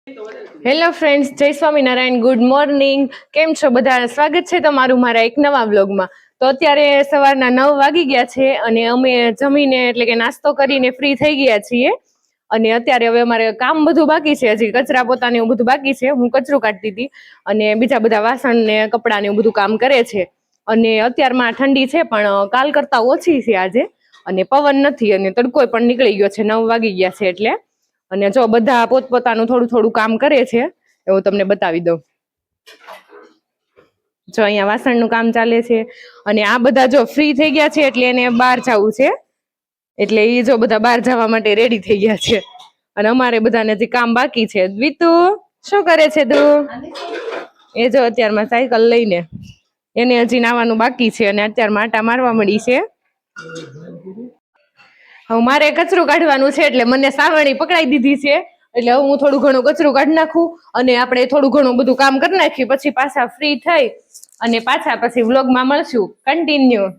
Hello friends, જય Swaminarayan. Good morning. કેમ છો બધા? સ્વાગત છે તમારું મારા એક નવા વ્લોગમાં. તો અત્યારે સવારના 9 વાગી ગયા છે અને અમે જમીને એટલે કે નાસ્તો કરીને ફ્રી થઈ ગયા છીએ. અને અત્યારે હવે અમારે કામ બધું બાકી છે, હજી કચરા પોતાને એવું બધું બાકી છે. હું કચરું કાઢતી હતી અને બીજા બધા વાસણ ને કપડાં ને એવું બધું કામ કરે છે. અને અત્યારમાં ઠંડી છે પણ કાલ કરતા ઓછી છે આજે. અને પવન નથી અને તડકો પણ નીકળી ગયો છે, 9 વાગી ગયા છે એટલે. અને જો બધા પોતપોતાનું થોડું થોડું કામ કરે છે, એવું તમને બતાવી દઉં. જો અહીંયા વાસણનું કામ ચાલે છે અને આ બધા જો ફ્રી થઈ ગયા છે એટલે એને બહાર જવું છે, એટલે એ જો બધા બહાર જવા માટે રેડી થઈ ગયા છે. અને અમારે બધાને હજી કામ બાકી છે. વિતુ શું કરે છે તું? એ જો અત્યારમાં સાયકલ લઈને, એને હજી નાવાનું બાકી છે અને અત્યારમાં આટા મારવા મળી છે. હવે મારે કચરું કાઢવાનું છે એટલે મને સાવરણી પકડાઈ દીધી છે, એટલે હું થોડું ઘણું કચરું કાઢી નાખું અને આપણે થોડું ઘણું બધું કામ કરી નાખીએ, પછી પાછા ફ્રી થઈ અને પાછા પછી વ્લોગમાં મળશું કન્ટિન્યુ.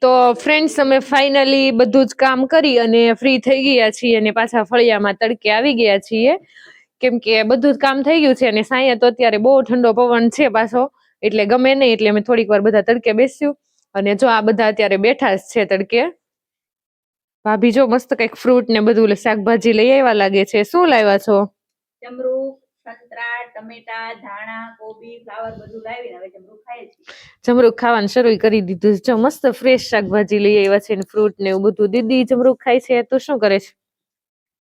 તો ફ્રેન્ડ્સ, અમે ફાઇનલી બધું જ કામ કરી અને ફ્રી થઈ ગયા છીએ અને પાછા ફળિયામાં તડકે આવી ગયા છીએ, કેમ કે બધું જ કામ થઈ ગયું છે. અને સાંયે તો અત્યારે બહુ ઠંડો પવન છે પાછો, એટલે ગમે નહીં, એટલે અમે થોડીક વાર બધા તડકે બેસ્યું. અને જો આ બધા અત્યારે બેઠા જ છે તડકે. ભાભી જો મસ્ત કઈક ફ્રૂટ ને બધું શાકભાજી લઈ આવ્યા લાગે છે. શું લાવ્યા છો? જમરૂખ, સંતરા, ટમેટા, ધાણા, કોબી, ફ્લાવર બધું લાવીને હવે જમરૂખ ખાય છે. જમરૂખ ખાવાનું શરૂ કરી દીધું છે. જો મસ્ત ફ્રેશ શાકભાજી લઈ આવ્યા છે ને ફ્રૂટ ને એવું બધું. દીદી જમરૂખ ખાય છે, તો શું કરે છે?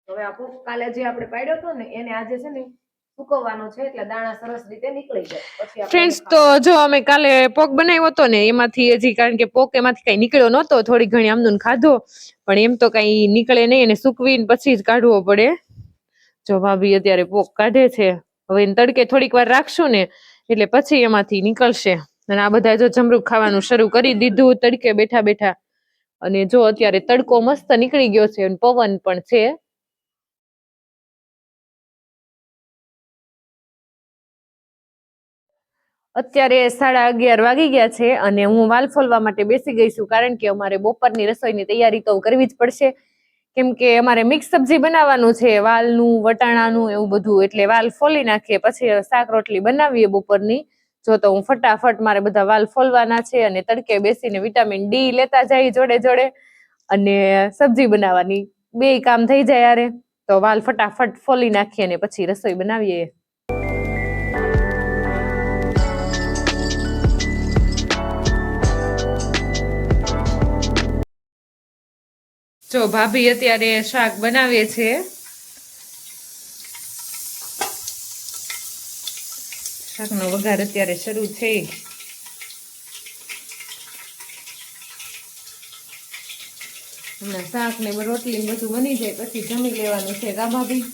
હવે આ પોક કાલે જે આપણે પાડ્યો હતો ને એને આજે છે ને સુકવવાનો છે, એટલે દાણા સરસ રીતે નીકળી જાય. પછી ફ્રેન્ડ્સ, તો જો અમે કાલે પોક બનાવ્યો હતો ને એમાંથી હજી, કારણ કે પોક એમાંથી કઈ નીકળ્યો નહોતો, થોડી ઘણી આમનું ખાધો, પણ એમ તો કઈ નીકળે નહીં, એને સૂકવીને પછી જ કાઢવો પડે. જો ભાભી અત્યારે પોક કાઢે છે. હવે તડકે થોડીક વાર રાખશું ને એટલે પછી એમાંથી નીકળશે. અને આ બધા જો જમરૂખ ખાવાનું શરૂ કરી દીધું તડકે બેઠા બેઠા. અને જો અત્યારે તડકો મસ્ત નીકળી ગયો છે અને પવન પણ છે. અત્યારે 11:30 વાગી ગયા છે અને હું વાલ ફોલવા માટે બેસી ગઈ છું, કારણ કે અમારે બપોરની રસોઈની તૈયારી તો કરવી જ પડશે, કેમ કે અમારે મિક્સ સબ્જી બનાવવાનું છે, વાલનું, વટાણાનું, એવું બધું. એટલે વાલ ફોલી નાખીએ, પછી શાક રોટલી બનાવીએ બપોરની. જો તો હું ફટાફટ, મારે બધા વાલ ફોલવાના છે અને તડકે બેસીને વિટામિન ડી લેતા જાય જોડે જોડે, અને સબ્જી બનાવવાની, બે કામ થઈ જાય યારે. તો વાલ ફટાફટ ફોલી નાખીએ અને પછી રસોઈ બનાવીએ. જો ભાભી અત્યારે શાક બનાવે છે. શાકનો વઘાર અત્યારે શરૂ છે. હમણાં શાક ને રોટલી બધું બની જાય પછી જમી લેવાનું છે કા ભાભી?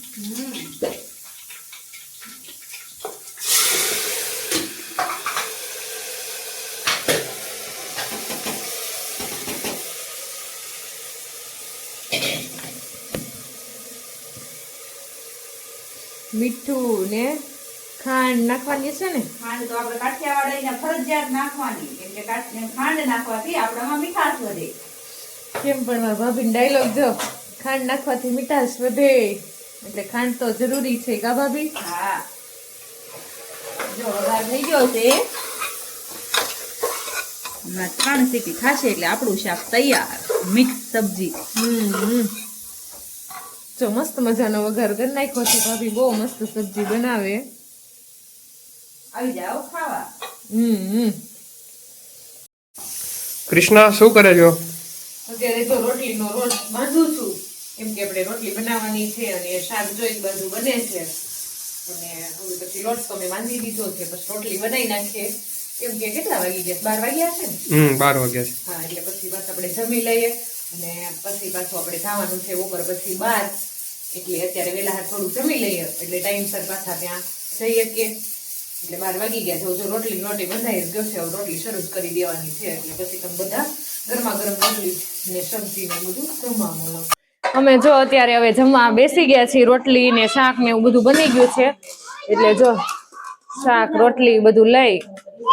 મીઠું ને ખાંડ નાખવાની છે ને? ખાંડ તો આપણે કાઠિયાવાડીને ફરજિયાત નાખવાની, કેમ કે ખાંડ નાખવાથી આપણામાં મીઠાશ વધે. કેમ પણ મારા ભાભીનો ડાયલોગ જો, ખાંડ નાખવાથી મીઠાશ વધે, એટલે ખાંડ તો જરૂરી છે કા ભાભી? હા, જો વઘાર થઈ ગયો છે. હમણાં 3 સીટી ખાશે એટલે આપણું શાક તૈયાર, મિક્સ સબ્જી. જો મસ્ત મજાનો વઘાર કરી નાખ્યો છે ભાભી, બહુ મસ્ત સબ્જી બનાવે. આવી જાઓ ખાવા. કૃષ્ણા, શું કરે છો? અત્યારે તો રોટલીનો લોટ બાંધું છું, કેમ કે આપણે રોટલી બનાવવાની છે અને શાક જોઈ બધું બને છે. અને હવે પછી લોટ તો મેં બાંધી દીધો છે, પછી રોટલી બનાવી નાખીએ. કેમ કે કેટલા વાગી ગયા? 12 વાગ્યા છે ને? 12 વાગ્યા છે. હા, એટલે પછી બસ આપણે જમી લઈએ અને પછી પાછું આપણે જવાનું છે ઉપર પછી બહાર, એટલે અત્યારે વેલા થોડું જમી લઈએ એટલે ટાઈમસર પાછા ત્યાં જઈએ કે. એટલે 12 વાગી ગયા છે. જો રોટલી બંધાઈ ગયો છે, રોટલી શરૂ જ કરી દેવાની છે, એટલે પછી તમે બધા ગરમા ગરમ રોટલી ને સબ્જી ને બધું જમવા મળો. અમે જો અત્યારે હવે જમવા બેસી ગયા છીએ. રોટલી ને શાક ને એવું બધું બની ગયું છે, એટલે જો શાક રોટલી બધું લઈ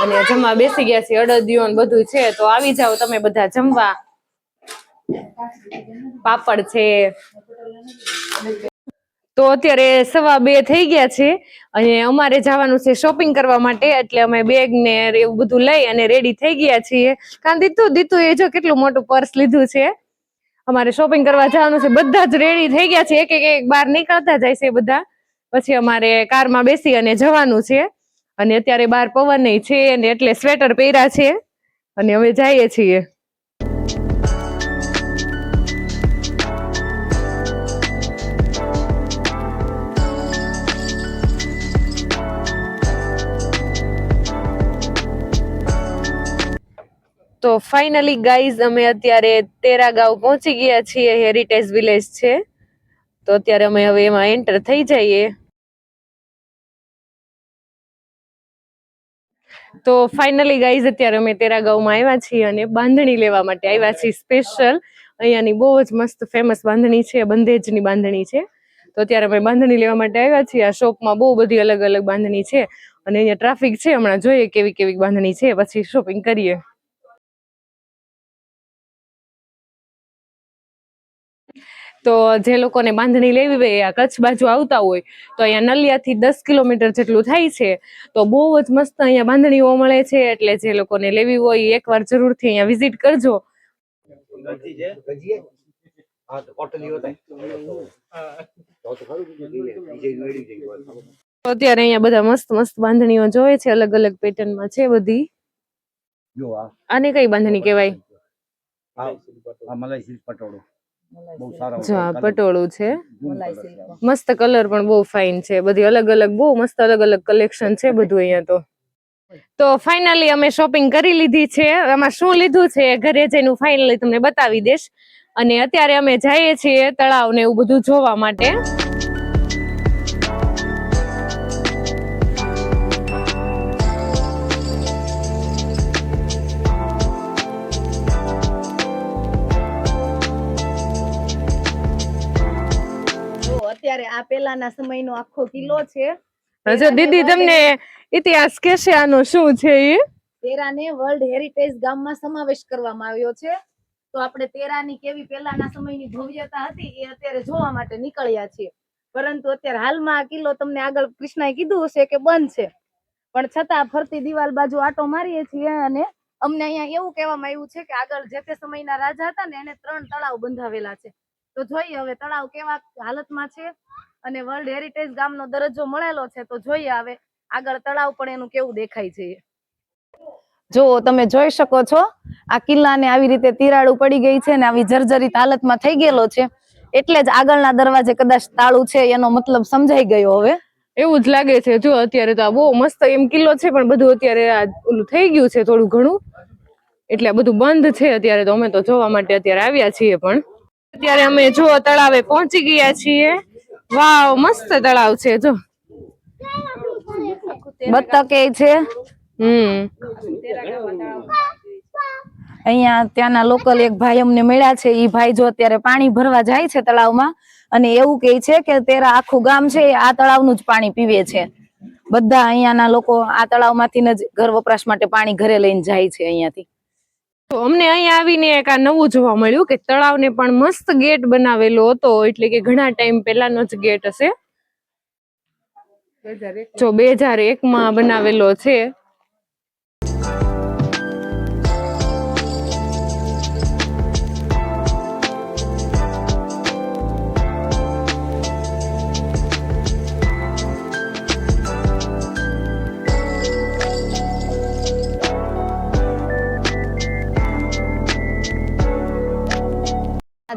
અને જમવા બેસી ગયા છીએ. અડદિયો ને બધું છે, તો આવી જાઓ તમે બધા જમવા. પાપડ છે. તો અત્યારે 2:15 થઈ ગયા છે અને અમારે જવાનું છે શોપિંગ કરવા માટે, એટલે અમે બેગ ને એવું બધું લઈ અને રેડી થઈ ગયા છીએ. કારણ દીતુ એ જો કેટલું મોટું પર્સ લીધું છે. અમારે શોપિંગ કરવા જવાનું છે, બધા જ રેડી થઈ ગયા છે, એક બહાર નીકળતા જાય છે બધા. પછી અમારે કારમાં બેસી અને જવાનું છે અને અત્યારે બહાર પવન છે અને એટલે સ્વેટર પહેર્યા છે અને હવે જઈએ છીએ. તો ફાઇનલી ગાઈઝ અમે અત્યારે તેરાગાંવ પહોંચી ગયા છીએ. હેરિટેજ વિલેજ છે, તો અત્યારે અમે હવે એમાં એન્ટર થઈ જઈએ. તો ફાઇનલી ગાઈઝ અત્યારે અમે તેરાગાંવમાં આવ્યા છીએ અને બાંધણી લેવા માટે આવ્યા છીએ સ્પેશિયલ. અહીંયાની બહુ જ મસ્ત ફેમસ બાંધણી છે, બંધેજની બાંધણી છે. તો અત્યારે અમે બાંધણી લેવા માટે આવ્યા છીએ. આ શોપમાં બહુ બધી અલગ અલગ બાંધણી છે અને અહીંયા ટ્રાફિક છે. હમણાં જોઈએ કેવી કેવી બાંધણી છે, પછી શોપિંગ કરીએ. તો જે લોકોને બાંધણી લેવી હોય આ કચ્છ બાજુ આવતા હોય તો અહીંયા નલિયાથી 10 કિલોમીટર જેટલું થાય છે. તો બહુ જ મસ્ત અહીંયા બાંધણીઓ મળે છે, એટલે જે લોકોને લેવી હોય એકવાર જરૂરથી અહીંયા વિઝિટ કરજો. તો અત્યારે અહીંયા બધા મસ્ત મસ્ત બાંધણીઓ જોવે છે, અલગ અલગ પેટર્નમાં છે બધી. આને કઈ બાંધણી કહેવાય? જો આ પટોળું છે, મસ્ત કલર પણ બહુ ફાઇન છે. બધી અલગ અલગ બહુ મસ્ત અલગ અલગ કલેક્શન છે બધું અહીંયા. તો ફાઇનલી અમે શોપિંગ કરી લીધી છે. આમાં શું લીધું છે ઘરે જઈને ફાઇનલી તમને બતાવી દઈશ. અને અત્યારે અમે જઈએ છીએ તળાવ ને એવું બધું જોવા માટે. અત્યારે આ પેલાના સમયનો આખો કિલ્લો છે. જો દીદી તમને ઇતિહાસ કહેશે આનો શું છે એ? તેરાને વર્લ્ડ હેરિટેજ ગામમાં સમાવેશ કરવામાં આવ્યો છે. તો આપણે તેરાની કેવી પેલાના સમયની ભવ્યતા હતી એ અત્યારે જોવા માટે નીકળ્યા છીએ. પરંતુ અત્યારે હાલમાં આ કિલ્લો તમને આગળ કૃષ્ણાએ કીધું હશે કે બંધ છે, પણ છતાં ફરતી દિવાલ બાજુ આટો મારીએ છીએ અને અમને અહીંયા એવું કહેવામાં આવ્યું છે કે આગળ જે તે સમયના રાજા હતા ને એને 3 તળાવ બંધાવેલા છે. તો જોઈએ હવે તળાવ કેવા હાલતમાં છે અને વર્લ્ડ હેરિટેજ ગામનો દરજ્જો મળેલો છે. તો જોઈએ હવે આગળ તળાવ પણ એનું કેવું દેખાય છે. જો તમે જોઈ શકો છો આ કિલ્લાને આવી રીતે તિરાડું પડી ગઈ છે ને આવી જર્જરિત હાલતમાં થઈ ગયેલો છે, એટલે જ આગળના દરવાજે કદાચ તાળું છે એનો મતલબ સમજાઈ ગયો. હવે એવું જ લાગે છે. જો અત્યારે તો આ બહુ મસ્ત એમ કિલ્લો છે, પણ બધું અત્યારે આ ઓલું થઈ ગયું છે થોડું ઘણું, એટલે આ બધું બંધ છે અત્યારે. તો અમે તો જોવા માટે અત્યારે આવ્યા છીએ, પણ અત્યારે અમે જો તળાવે પહોંચી ગયા છીએ. વાવ, મસ્ત તળાવ છે. જો બતકે છે. અહીંયા ત્યાંના લોકલ એક ભાઈ અમને મળ્યા છે. ઈ ભાઈ જો અત્યારે પાણી ભરવા જાય છે તળાવમાં અને એવું કહે છે કે તેરા આખું ગામ છે આ તળાવનું જ પાણી પીવે છે. બધા અહીંયાના લોકો આ તળાવમાંથી જ ઘર વપરાશ માટે પાણી ઘરે લઈને જાય છે અહીંયાથી. તો અમને અહીંયા આવીને એક આ નવું જોવા મળ્યું કે તળાવને પણ મસ્ત ગેટ બનાવેલો હતો, એટલે કે ઘણા ટાઈમ પહેલાનો જ ગેટ હશે. જો 2001માં બનાવેલો છે.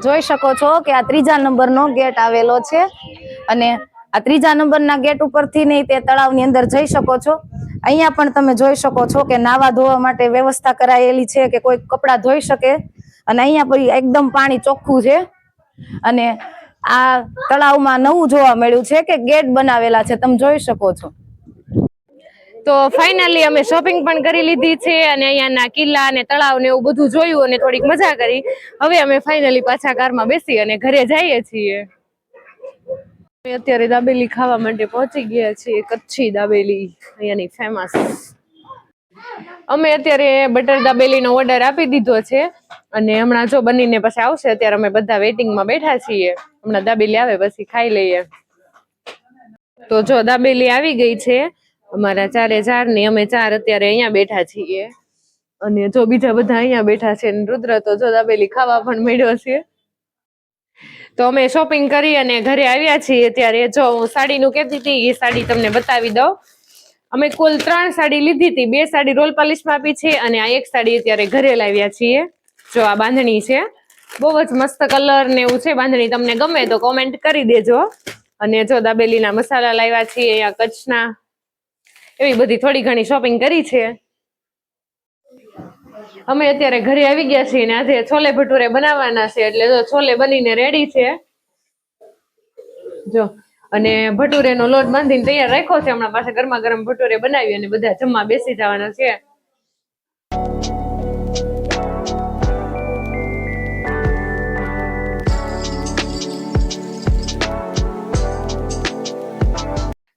જોઈ શકો છો કે આ 3જા નંબરનો ગેટ આવેલો છે અને આ 3જા નંબરના ગેટ ઉપરથી નહીં તે તળાવની અંદર જઈ શકો છો. અહીંયા પણ તમે જોઈ શકો છો કે નાવા ધોવા માટે વ્યવસ્થા કરાયેલી છે કે કોઈ કપડાં ધોઈ શકે. અને અહીંયા પર એકદમ પાણી ચોખ્ખું છે અને આ તળાવમાં નવું જોવા મળ્યું છે કે ગેટ બનાવેલા છે, તમે જોઈ શકો છો. તો ફાઇનલી અમે શોપિંગ પણ કરી લીધી છે અને અહીંયાના કિલ્લા અને તળાવ ને એવું બધું જોયું અને થોડીક મજા કરી. હવે અમે ફાઇનલી પાછા કારમાં બેસી અને ઘરે જઈએ છીએ. અત્યારે દાબેલી ખાવા માટે પહોંચી ગયા છીએ. કચ્છી દાબેલી અહીંયાની ફેમસ. અમે અત્યારે બટર દાબેલીનો ઓર્ડર આપી દીધો છે અને હમણાં જો બનીને પછી આવશે. અત્યારે અમે બધા વેઇટિંગમાં બેઠા છીએ. હમણાં દાબેલી આવે પછી ખાઈ લઈએ. તો જો દાબેલી આવી ગઈ છે અમારા 4 ની, અમે 4 અત્યારે અહીંયા બેઠા છીએ અને જો બીજા બધા અહીંયા બેઠા છે ને રુદ્ર તો જો દાબેલી ખાવા પણ મળ્યો છે. તો અમે શોપિંગ કરી અને ઘરે આવ્યા છીએ. ત્યારે જો હું સાડીનું કહેતી હતી એ સાડી તમને બતાવી દઉં. અમે કુલ 3 સાડી લીધી હતી. 2 સાડી રોલ પોલિશમાં આપી છે અને આ એક સાડી અત્યારે ઘરે લાવ્યા છીએ. જો આ બાંધણી છે, બહુ જ મસ્ત કલર ને એવું છે. બાંધણી તમને ગમે તો કોમેન્ટ કરી દેજો. અને જો દાબેલીના મસાલા લાવ્યા છીએ અહીંયા કચ્છના, એવી બધી થોડી ઘણી શોપિંગ કરી છે. અમે અત્યારે ઘરે આવી ગયા છીએ ને આજે છોલે ભટુરે બનાવવાના છે, એટલે જો છોલે બનીને રેડી છે. જો અને ભટુરેનો લોટ બાંધીને તૈયાર રાખ્યો છે. હમણાં પાસે ગરમા ગરમ ભટુરે બનાવી અને બધા જમવા બેસી જવાના છે.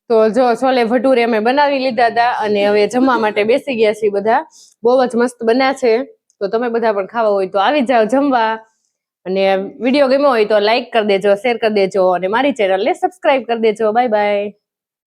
તો જો છોલે ભટુરે અમે બનાવી લીધા હતા અને હવે જમવા માટે બેસી ગયા છીએ બધા. બહુ જ મસ્ત બન્યા છે. તો તમે બધા પણ ખાવા હોય તો આવી જાઓ જમવા. અને વિડીયો ગમ્યો હોય તો લાઈક કરી દેજો, શેર કરી દેજો અને મારી ચેનલને સબસ્ક્રાઇબ કરી દેજો. Bye bye.